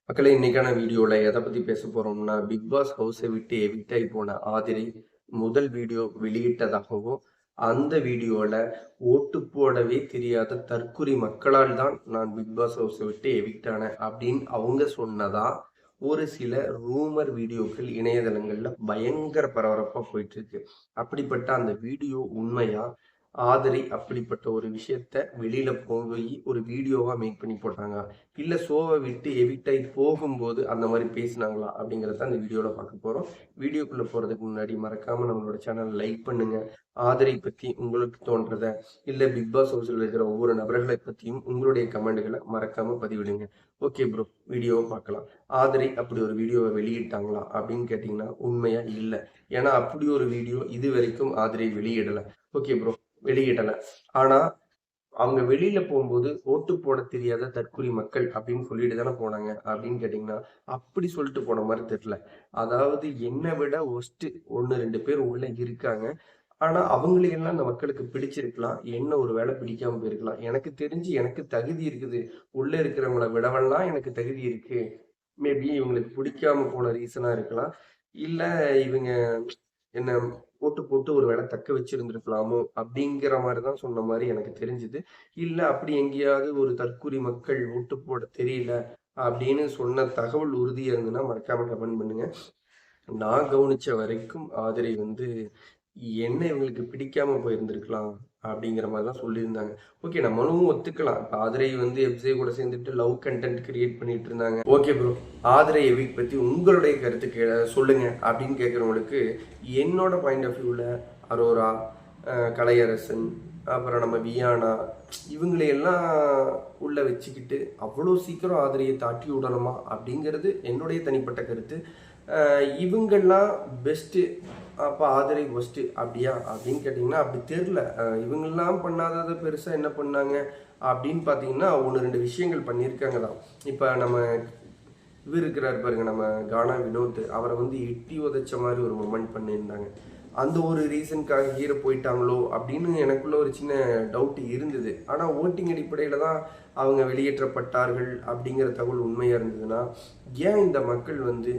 மக்களே இன்னைக்கான வீடியோல எதை பத்தி பேச போறோம்னா, பிக் பாஸ் ஹவுஸை விட்டு எவிக்ட் ஆகி போன ஆதிரை முதல் வீடியோ வெளியிட்டதாகவும், அந்த வீடியோல ஓட்டு போடவே தெரியாத தற்குறி மக்களால் தான் நான் பிக் பாஸ் ஹவுஸை விட்டு எவிக்ட் ஆனேன் அப்படின்னு அவங்க சொன்னதா ஒரு சில ரூமர் வீடியோக்கள் இணையதளங்கள்ல பயங்கர பரபரப்பா போயிட்டு இருக்கு. அப்படிப்பட்ட அந்த வீடியோ உண்மையா? ஆதரை அப்படிப்பட்ட ஒரு விஷயத்த வெளியில போய் ஒரு வீடியோவா மேக் பண்ணி போட்டாங்க. இல்ல ஷோவ விட்டு எவிக்ட் ஆயி போகும்போது அந்த மாரி பேசினாங்களா? அப்படிங்கிறத அந்த வீடியோல பார்க்க போறோம். வீடியோக்குள்ள போறதுக்கு முன்னாடி மறக்காம நம்மளோட சேனல் லைக் பண்ணுங்க. ஆதரை பத்தி உங்களுக்கு தோன்றத, இல்ல பிக் பாஸ் ஹவுஸ்ல இருக்கிற ஒவ்வொரு நபர்களை பத்தியும் உங்களுடைய கமெண்ட்கள மறக்காம பதிவிடுங்க. ஓகே ப்ரோ, வீடியோவ பார்க்கலாம். ஆதரை அப்படி ஒரு வீடியோவ வெளியிட்டாங்களா? அப்படின்னு கேட்டீங்கன்னா, உண்மையா இல்ல. ஏன்னா அப்படி ஒரு வீடியோ இதுவரைக்கும் ஆதிரை வெளியிடல. ஓகே ப்ரோ, வெளியிடல. ஆனா அவங்க வெளியில போகும்போது ஓட்டு போட தெரியாத தற்குறி மக்கள் அப்படின்னு சொல்லிட்டு தானே போனாங்க அப்படின்னு கேட்டீங்கன்னா, அப்படி சொல்லிட்டு போன மாதிரி தெரியல. அதாவது என்னை விட ஒஸ்ட் 1, 2 பேர் உள்ள இருக்காங்க. ஆனா அவங்களையெல்லாம் அந்த மக்களுக்கு பிடிச்சிருக்கலாம். என்ன ஒரு வேளை பிடிக்காம போயிருக்கலாம். எனக்கு தெரிஞ்சு எனக்கு தகுதி இருக்குது. உள்ள இருக்கிறவங்கள விடவெல்லாம் எனக்கு தகுதி இருக்கு. மேபி இவங்களுக்கு பிடிக்காம போன ரீசனா இருக்கலாம். இல்ல இவங்க என்ன போட்டு போட்டு ஒரு வேளை தக்க வச்சிருந்திருக்கலாமோ! அப்படிங்கிற மாரி தான் சொன்ன மாரி எனக்கு தெரிஞ்சுது. இல்ல அப்படி எங்கேயாவது ஒரு தற்குறி மக்கள் ஓட்டு போட தெரியல அப்படின்னு சொன்ன தகவல் உறுதியா இருந்ததுன்னா மறக்காம கமெண்ட் பண்ணுங்க. நான் கவனிச்ச வரைக்கும் ஆதிரை வந்து என்ன இவங்களுக்கு பிடிக்காம போயிருந்திருக்கலாம் அப்படிங்கிற மாரி தான் சொல்லியிருந்தாங்க. ஓகே, நம்மளும் ஒத்துக்கலாம். இப்ப ஆதிரை வந்து எஃப்ஜே கூட சேர்ந்துட்டு லவ் கன்டென்ட் கிரியேட் பண்ணிட்டு இருந்தாங்க. ஓகே ப்ரோ, ஆதிரை எவிக் பத்தி உங்களுடைய கருத்து சொல்லுங்க அப்படின்னு கேட்கிறவங்களுக்கு என்னோட பாயிண்ட் ஆஃப் வியூல அரோரா, கலையரசன், அப்புறம் நம்ம வியானா இவங்களையெல்லாம் உள்ள வச்சுக்கிட்டு அவ்வளோ சீக்கிரம் ஆதிரையை தாட்டி விடணுமா அப்படிங்கிறது என்னுடைய தனிப்பட்ட கருத்து. இவங்கெல்லாம் பெஸ்ட்டு, அப்போ ஆதிரை ஒஸ்ட்டு அப்படியா அப்படின்னு கேட்டிங்கன்னா அப்படி தெரில. இவங்கெல்லாம் பண்ணாததை பெருசாக என்ன பண்ணாங்க அப்படின்னு பார்த்தீங்கன்னா 1, 2 விஷயங்கள் பண்ணியிருக்காங்க தான். இப்போ நம்ம இவர் இருக்கிறார் பாருங்க, நம்ம கானா வினோத், அவரை வந்து எட்டி உதைச்ச மாதிரி ஒரு மொமெண்ட் பண்ணியிருந்தாங்க. அந்த ஒரு ரீசனுக்காக ஹீரோ போயிட்டாங்களோ அப்படின்னு எனக்குள்ள ஒரு சின்ன டவுட் இருந்தது. ஆனால் ஓட்டிங் அடிப்படையில் தான் அவங்க வெளியேற்றப்பட்டார்கள் அப்படிங்கிற தகவல் உண்மையாக இருந்ததுன்னா, ஏன் இந்த மக்கள் வந்து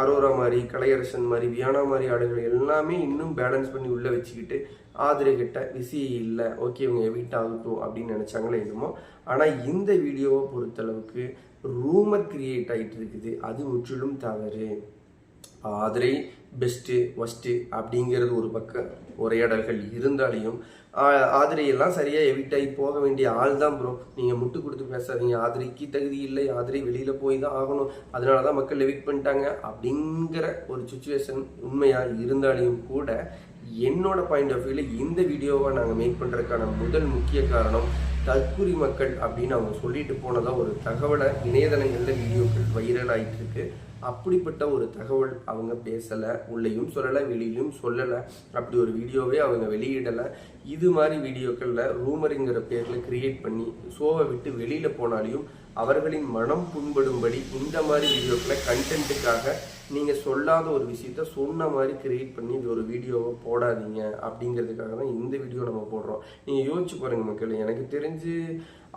அரோரா மாதிரி, கலையரசன் மாதிரி, வியானா மாதிரி ஆடுகளை எல்லாமே இன்னும் பேலன்ஸ் பண்ணி உள்ளே வச்சுக்கிட்டு ஆதிரை கிட்ட விசி இல்லை, ஓகே இவங்க எவிட் ஆகட்டும் அப்படின்னு நினச்சாங்களே என்னமோ. ஆனால் இந்த வீடியோவை பொறுத்தளவுக்கு ரூமர் கிரியேட் ஆகிட்டு இருக்குது. அது முற்றிலும் தவறு. ஆதிரை பெஸ்ட்டு ஒஸ்ட்டு அப்படிங்கிறது ஒரு பக்கம் உரையாடல்கள் இருந்தாலையும் ஆதிரையெல்லாம் சரியாக எவிட் ஆகி போக வேண்டிய ஆள் தான் ப்ரோ. நீங்கள் முட்டு கொடுத்து பேசாதீங்க. ஆதிரைக்கு தகுதி இல்லை, ஆதிரை வெளியில் போய் தான் ஆகணும், அதனால தான் மக்கள் எவிட் பண்ணிட்டாங்க அப்படிங்கிற ஒரு சுச்சுவேஷன் உண்மையாக இருந்தாலையும் கூட என்னோட பாயிண்ட் ஆஃப் வியூவில் இந்த வீடியோவை நாங்கள் மேக் பண்ணுறதுக்கான முதல் முக்கிய காரணம் தற்குறி மக்கள் அப்படின்னு அவங்க சொல்லிட்டு போனதாக ஒரு தகவலை இணையதளங்களில் வீடியோக்கள் வைரல் ஆகிட்டு இருக்கு. அப்படிப்பட்ட ஒரு தகவல் அவங்க பேசலை, உள்ளேயும் சொல்லலை, வெளியிலும் சொல்லலை. அப்படி ஒரு வீடியோவே அவங்க வெளியிடலை. இது மாதிரி வீடியோக்களில் ரூமருங்கிற பேரில் கிரியேட் பண்ணி ஷோவை விட்டு வெளியில் போனாலையும் அவர்களின் மனம் புண்படும்படி இந்த மாதிரி வீடியோக்களை கண்டென்ட்டுக்காக நீங்கள் சொல்லாத ஒரு விஷயத்த சொன்ன மாதிரி கிரியேட் பண்ணி இது ஒரு வீடியோவை போடாதீங்க அப்படிங்கிறதுக்காக தான் இந்த வீடியோ நம்ம போடுறோம். நீங்கள் யோசிச்சு பாருங்கள் மக்கள். எனக்கு தெரிஞ்சு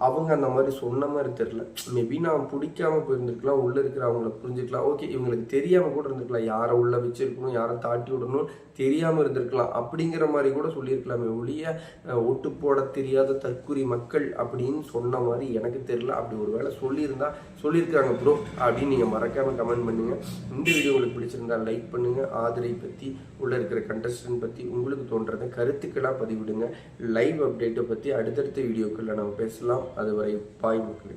அவங்க அந்த மாதிரி சொன்ன மாதிரி தெரில. மேபி நான் பிடிக்காம போயிருந்துருக்கலாம், உள்ளே இருக்கிற அவங்கள புரிஞ்சுக்கலாம். ஓகே, இவங்களுக்கு தெரியாமல் கூட இருந்திருக்கலாம். யாரை உள்ளே வச்சிருக்கணும், யாரை தாட்டி விடணும் தெரியாமல் இருந்திருக்கலாம். அப்படிங்கிற மாதிரி கூட சொல்லியிருக்கலாமே ஒழிய ஓட்டு போட தெரியாத தற்குறி மக்கள் அப்படின்னு சொன்ன மாதிரி எனக்கு தெரில. அப்படி ஒரு வேளை சொல்லியிருக்காங்க ப்ரோ அப்படின்னு நீங்கள் மறக்காமல் கமெண்ட் பண்ணுங்கள். இந்த வீடியோ உங்களுக்கு பிடிச்சிருந்தா லைக் பண்ணுங்கள். ஆதிரை பற்றி, உள்ளே இருக்கிற கண்டஸ்டன்ட் பற்றி உங்களுக்கு தோன்றதை கருத்துக்களாக பதிவிடுங்க. லைவ் அப்டேட்டை பற்றி அடுத்தடுத்த வீடியோக்களில் நம்ம பேசலாம். அதுவரை பாய் மக்களே.